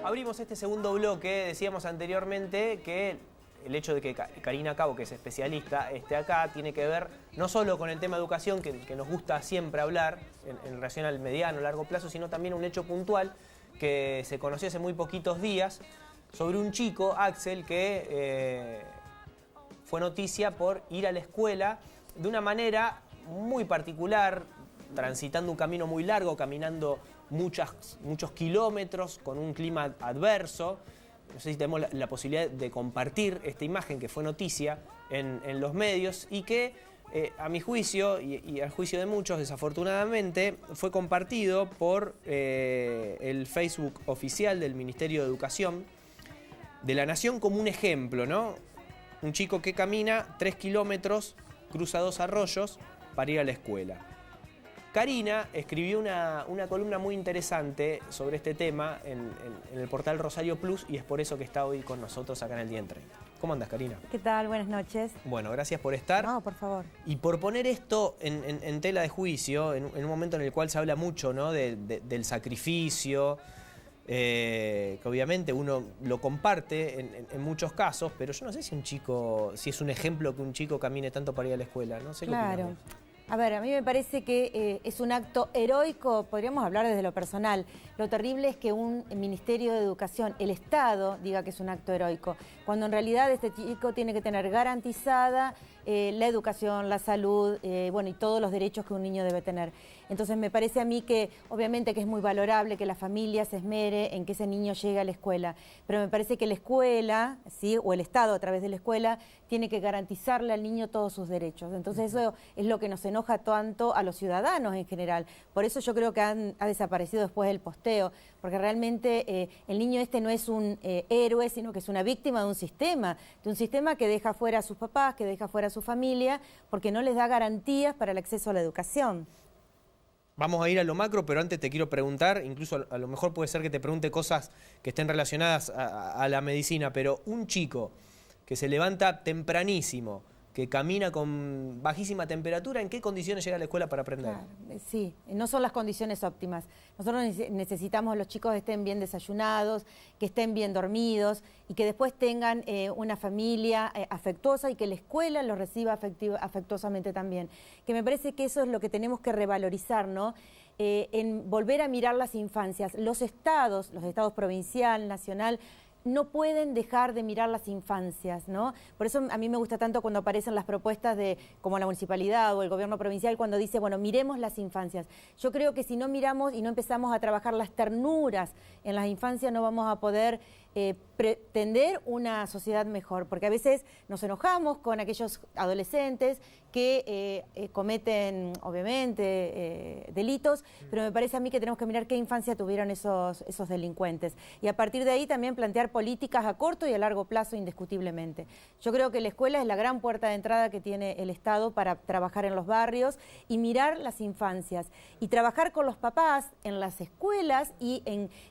Abrimos este segundo bloque, decíamos anteriormente que el hecho de que Karina Cabo, que es especialista, esté acá, tiene que ver no solo con el tema de educación, que nos gusta siempre hablar en relación al mediano, largo plazo, sino también un hecho puntual que se conoció hace muy poquitos días sobre un chico, Axel, que fue noticia por ir a la escuela de una manera muy particular, transitando un camino muy largo, caminando muchos kilómetros, con un clima adverso. No sé si tenemos la posibilidad de compartir esta imagen que fue noticia en los medios y que, a mi juicio y al juicio de muchos, desafortunadamente, fue compartido por el Facebook oficial del Ministerio de Educación de la Nación como un ejemplo, ¿no? Un chico que camina 3 kilómetros, cruza 2 arroyos para ir a la escuela. Karina escribió una columna muy interesante sobre este tema en el portal Rosario Plus y es por eso que está hoy con nosotros acá en el Día en 30. ¿Cómo andas, Karina? ¿Qué tal? Buenas noches. Bueno, gracias por estar. No, por favor. Y por poner esto en tela de juicio, en un momento en el cual se habla mucho, ¿no? del sacrificio, que obviamente uno lo comparte en muchos casos, pero yo no sé si es un ejemplo que un chico camine tanto para ir a la escuela. No sé qué Claro. opinás vos. A ver, a mí me parece que es un acto heroico, podríamos hablar desde lo personal. Lo terrible es que un Ministerio de Educación, el Estado, diga que es un acto heroico, cuando en realidad este chico tiene que tener garantizada la educación, la salud, bueno, y todos los derechos que un niño debe tener. Entonces me parece a mí que obviamente que es muy valorable que la familia se esmere en que ese niño llegue a la escuela, pero me parece que la escuela, ¿sí?, o el Estado a través de la escuela, tiene que garantizarle al niño todos sus derechos. Entonces eso es lo que nos enoja tanto a los ciudadanos en general. Por eso yo creo que ha desaparecido después el posteo, porque realmente el niño este no es un héroe, sino que es una víctima de un sistema que deja fuera a sus papás, que deja fuera a su familia, porque no les da garantías para el acceso a la educación. Vamos a ir a lo macro, pero antes te quiero preguntar, incluso a lo mejor puede ser que te pregunte cosas que estén relacionadas a la medicina, pero un chico que se levanta tempranísimo, que camina con bajísima temperatura, ¿en qué condiciones llega a la escuela para aprender? Claro, sí, no son las condiciones óptimas. Nosotros necesitamos que los chicos estén bien desayunados, que estén bien dormidos y que después tengan una familia afectuosa y que la escuela los reciba afectuosamente también. Que me parece que eso es lo que tenemos que revalorizar, ¿no? En volver a mirar las infancias. Los estados provincial, nacional, no pueden dejar de mirar las infancias, ¿no? Por eso a mí me gusta tanto cuando aparecen las propuestas de, como la municipalidad o el gobierno provincial, cuando dice, bueno, miremos las infancias. Yo creo que si no miramos y no empezamos a trabajar las ternuras en las infancias, no vamos a poder pretender una sociedad mejor, porque a veces nos enojamos con aquellos adolescentes que cometen, obviamente, delitos, pero me parece a mí que tenemos que mirar qué infancia tuvieron esos delincuentes. Y a partir de ahí también plantear políticas a corto y a largo plazo indiscutiblemente. Yo creo que la escuela es la gran puerta de entrada que tiene el Estado para trabajar en los barrios y mirar las infancias. Y trabajar con los papás en las escuelas y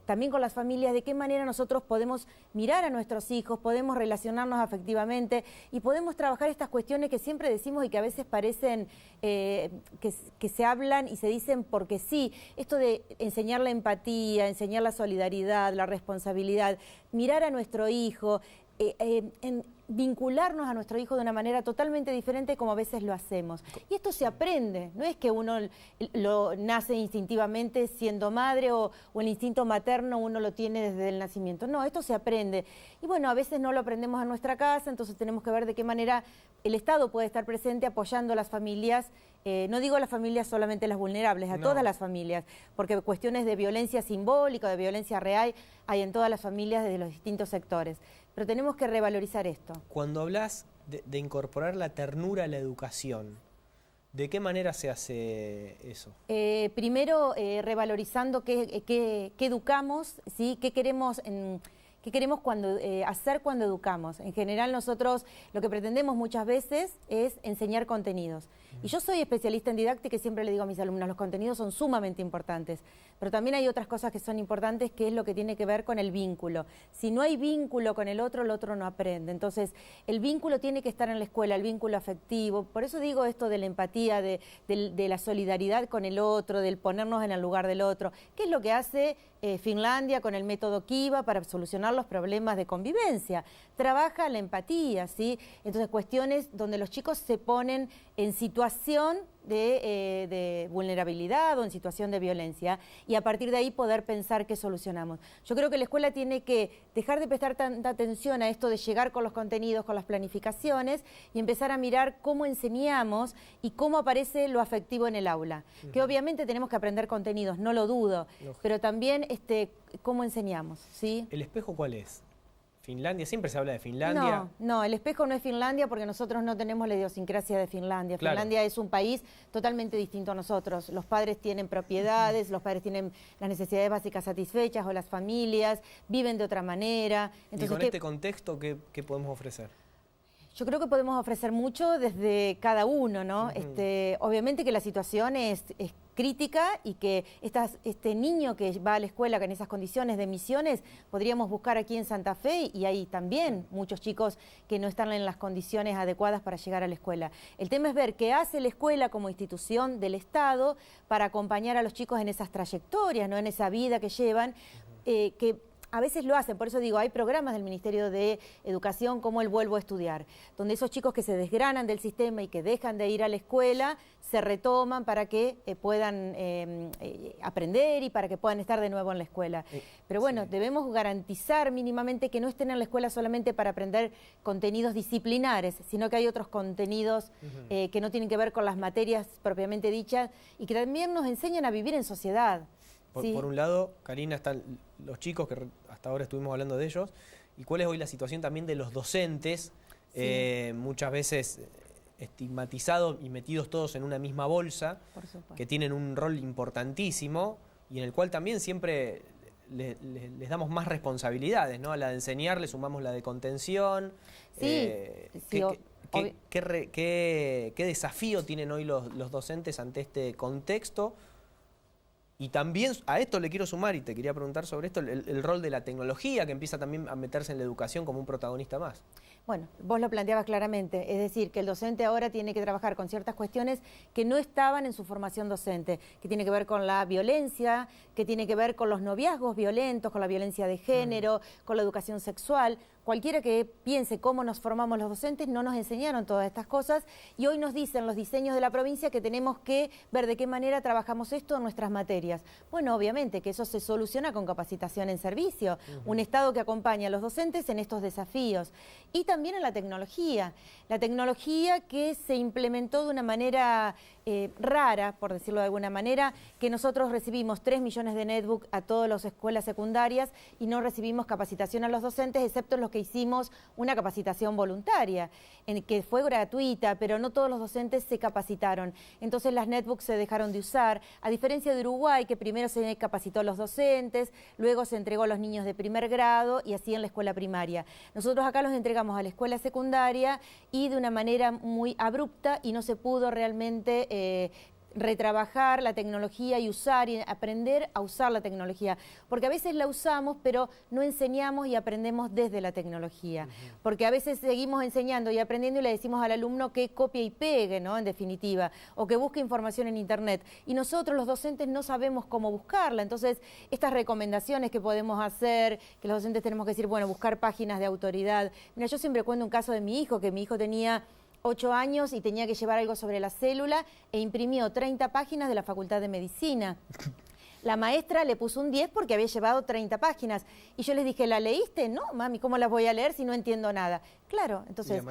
también con las familias, de qué manera nosotros podemos mirar a nuestros hijos, podemos relacionarnos afectivamente y podemos trabajar estas cuestiones que siempre decimos y que a veces parecen que se hablan y se dicen porque sí. Esto de enseñar la empatía, enseñar la solidaridad, la responsabilidad, mirar a nuestro hijo, vincularnos a nuestro hijo de una manera totalmente diferente como a veces lo hacemos. Y esto se aprende, no es que uno lo nace instintivamente siendo madre o el instinto materno uno lo tiene desde el nacimiento. No, esto se aprende. Y bueno, a veces no lo aprendemos en nuestra casa, entonces tenemos que ver de qué manera el Estado puede estar presente apoyando a las familias. No digo a las familias solamente las vulnerables, a todas las familias, porque cuestiones de violencia simbólica, de violencia real, hay en todas las familias desde los distintos sectores. Pero tenemos que revalorizar esto. Cuando hablas de incorporar la ternura a la educación, ¿de qué manera se hace eso? Primero, revalorizando qué educamos, ¿sí? ¿Qué queremos hacer cuando educamos? En general nosotros lo que pretendemos muchas veces es enseñar contenidos. Y yo soy especialista en didáctica y siempre le digo a mis alumnos, los contenidos son sumamente importantes, pero también hay otras cosas que son importantes, que es lo que tiene que ver con el vínculo. Si no hay vínculo con el otro no aprende. Entonces, el vínculo tiene que estar en la escuela, el vínculo afectivo. Por eso digo esto de la empatía, de la solidaridad con el otro, del ponernos en el lugar del otro. ¿Qué es lo que hace Finlandia con el método Kiva para solucionar los problemas de convivencia? Trabaja la empatía, ¿sí? Entonces, cuestiones donde los chicos se ponen en situación de vulnerabilidad o en situación de violencia, y a partir de ahí poder pensar qué solucionamos. Yo creo que la escuela tiene que dejar de prestar tanta atención a esto de llegar con los contenidos, con las planificaciones, y empezar a mirar cómo enseñamos y cómo aparece lo afectivo en el aula. Que obviamente tenemos que aprender contenidos, no lo dudo, pero también cómo enseñamos, ¿sí? ¿El espejo cuál es? ¿Finlandia? Siempre se habla de Finlandia. No, el espejo no es Finlandia porque nosotros no tenemos la idiosincrasia de Finlandia. Claro. Finlandia es un país totalmente distinto a nosotros. Los padres tienen propiedades, los padres tienen las necesidades básicas satisfechas, o las familias viven de otra manera. Entonces, ¿y con este contexto qué podemos ofrecer? Yo creo que podemos ofrecer mucho desde cada uno, ¿no? Obviamente que la situación es crítica, y que este niño que va a la escuela en esas condiciones de Misiones, podríamos buscar aquí en Santa Fe, y hay también muchos chicos que no están en las condiciones adecuadas para llegar a la escuela. El tema es ver qué hace la escuela como institución del Estado para acompañar a los chicos en esas trayectorias, ¿no? En esa vida que llevan, que a veces lo hacen. Por eso digo, hay programas del Ministerio de Educación como el Vuelvo a Estudiar, donde esos chicos que se desgranan del sistema y que dejan de ir a la escuela, se retoman para que puedan aprender y para que puedan estar de nuevo en la escuela. Pero bueno, debemos garantizar mínimamente que no estén en la escuela solamente para aprender contenidos disciplinares, sino que hay otros contenidos que no tienen que ver con las materias propiamente dichas, y que también nos enseñan a vivir en sociedad. Por un lado, Karina, están los chicos que hasta ahora estuvimos hablando de ellos, y cuál es hoy la situación también de los docentes, muchas veces estigmatizados y metidos todos en una misma bolsa, que tienen un rol importantísimo y en el cual también siempre les damos más responsabilidades, ¿no? A la de enseñar le sumamos la de contención. ¿Qué desafío tienen hoy los docentes ante este contexto? Y también a esto le quiero sumar, y te quería preguntar sobre esto, el rol de la tecnología, que empieza también a meterse en la educación como un protagonista más. Bueno, vos lo planteabas claramente, es decir, que el docente ahora tiene que trabajar con ciertas cuestiones que no estaban en su formación docente, que tiene que ver con la violencia, que tiene que ver con los noviazgos violentos, con la violencia de género, con la educación sexual. Cualquiera que piense cómo nos formamos los docentes, no nos enseñaron todas estas cosas, y hoy nos dicen los diseños de la provincia que tenemos que ver de qué manera trabajamos esto en nuestras materias. Bueno, obviamente que eso se soluciona con capacitación en servicio, un Estado que acompaña a los docentes en estos desafíos. Y también en la tecnología que se implementó de una manera rara, por decirlo de alguna manera, que nosotros recibimos 3 millones de netbook a todas las escuelas secundarias y no recibimos capacitación a los docentes, excepto los que hicimos una capacitación voluntaria, en que fue gratuita, pero no todos los docentes se capacitaron. Entonces las netbooks se dejaron de usar, a diferencia de Uruguay, que primero se capacitó a los docentes, luego se entregó a los niños de primer grado y así en la escuela primaria. Nosotros acá los entregamos a la escuela secundaria y de una manera muy abrupta, y no se pudo realmente retrabajar la tecnología y usar y aprender a usar la tecnología, porque a veces la usamos pero no enseñamos y aprendemos desde la tecnología, porque a veces seguimos enseñando y aprendiendo y le decimos al alumno que copie y pegue, ¿no? En definitiva, o que busque información en internet, y nosotros los docentes no sabemos cómo buscarla. Entonces estas recomendaciones que podemos hacer, que los docentes tenemos que decir, bueno, buscar páginas de autoridad. Mira, yo siempre cuento un caso de mi hijo, que mi hijo tenía 8 años y tenía que llevar algo sobre la célula e imprimió 30 páginas de la Facultad de Medicina. La maestra le puso un 10 porque había llevado 30 páginas. Y yo les dije, ¿la leíste? No, mami, ¿cómo las voy a leer si no entiendo nada? Claro, entonces,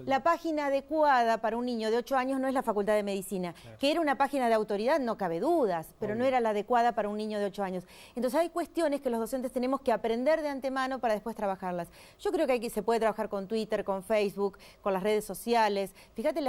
la página adecuada para un niño de 8 años no es la Facultad de Medicina. Claro. Que era una página de autoridad, no cabe dudas, pero no era la adecuada para un niño de 8 años. Entonces hay cuestiones que los docentes tenemos que aprender de antemano para después trabajarlas. Yo creo que se puede trabajar con Twitter, con Facebook, con las redes sociales. Fíjate,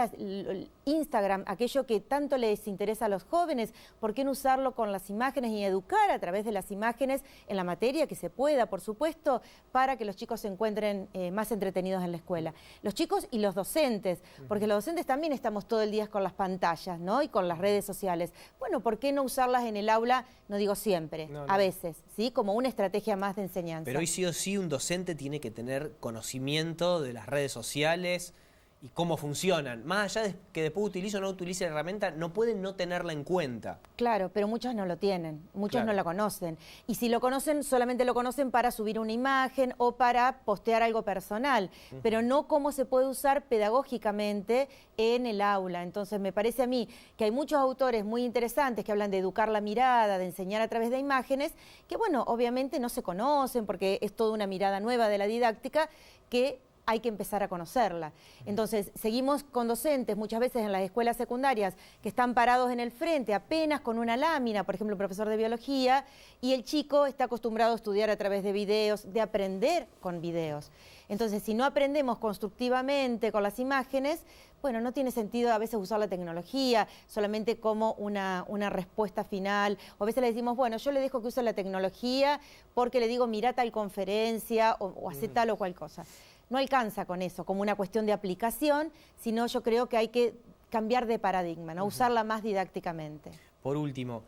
Instagram, aquello que tanto les interesa a los jóvenes, ¿por qué no usarlo con las imágenes imágenes y educar a través de las imágenes en la materia que se pueda, por supuesto, para que los chicos se encuentren más entretenidos en la escuela. Los chicos y los docentes, porque los docentes también estamos todo el día con las pantallas, ¿no? Y con las redes sociales. Bueno, ¿por qué no usarlas en el aula? No digo siempre, a veces, ¿sí? Como una estrategia más de enseñanza. Pero hoy sí o sí un docente tiene que tener conocimiento de las redes sociales y cómo funcionan. Más allá de que después utilice o no utilice la herramienta, no pueden no tenerla en cuenta. Claro, pero muchos no lo tienen, muchos Claro. no la conocen. Y si lo conocen, solamente lo conocen para subir una imagen o para postear algo personal, pero no cómo se puede usar pedagógicamente en el aula. Entonces me parece a mí que hay muchos autores muy interesantes que hablan de educar la mirada, de enseñar a través de imágenes, que bueno, obviamente no se conocen porque es toda una mirada nueva de la didáctica que hay que empezar a conocerla. Entonces, seguimos con docentes, muchas veces en las escuelas secundarias, que están parados en el frente, apenas con una lámina, por ejemplo, un profesor de biología, y el chico está acostumbrado a estudiar a través de videos, de aprender con videos. Entonces, si no aprendemos constructivamente con las imágenes, bueno, no tiene sentido a veces usar la tecnología solamente como una respuesta final. O a veces le decimos, bueno, yo le dejo que use la tecnología porque le digo, mira tal conferencia o hace tal o cual cosa. No alcanza con eso, como una cuestión de aplicación, sino yo creo que hay que cambiar de paradigma, ¿no? Usarla más didácticamente. Por último,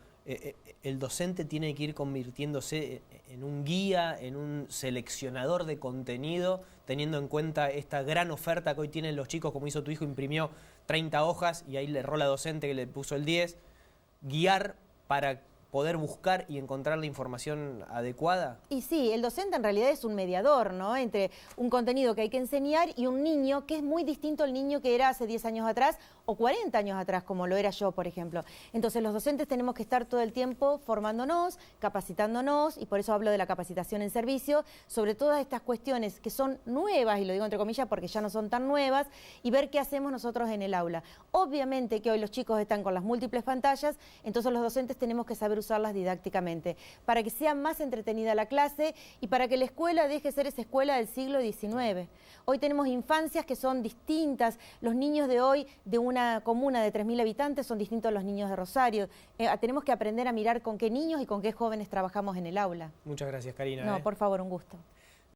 el docente tiene que ir convirtiéndose en un guía, en un seleccionador de contenido, teniendo en cuenta esta gran oferta que hoy tienen los chicos, como hizo tu hijo, imprimió 30 hojas y ahí le erró la docente que le puso el 10. Guiar para poder buscar y encontrar la información adecuada. Y sí, el docente en realidad es un mediador, ¿no? Entre un contenido que hay que enseñar y un niño que es muy distinto al niño que era hace 10 años atrás o 40 años atrás, como lo era yo, por ejemplo. Entonces los docentes tenemos que estar todo el tiempo formándonos, capacitándonos, y por eso hablo de la capacitación en servicio, sobre todas estas cuestiones que son nuevas, y lo digo entre comillas porque ya no son tan nuevas, y ver qué hacemos nosotros en el aula. Obviamente que hoy los chicos están con las múltiples pantallas, entonces los docentes tenemos que saber usarlas didácticamente, para que sea más entretenida la clase y para que la escuela deje de ser esa escuela del siglo XIX. Hoy tenemos infancias que son distintas, los niños de hoy de una comuna de 3.000 habitantes son distintos a los niños de Rosario. Tenemos que aprender a mirar con qué niños y con qué jóvenes trabajamos en el aula. Muchas gracias, Karina. No, por favor, un gusto.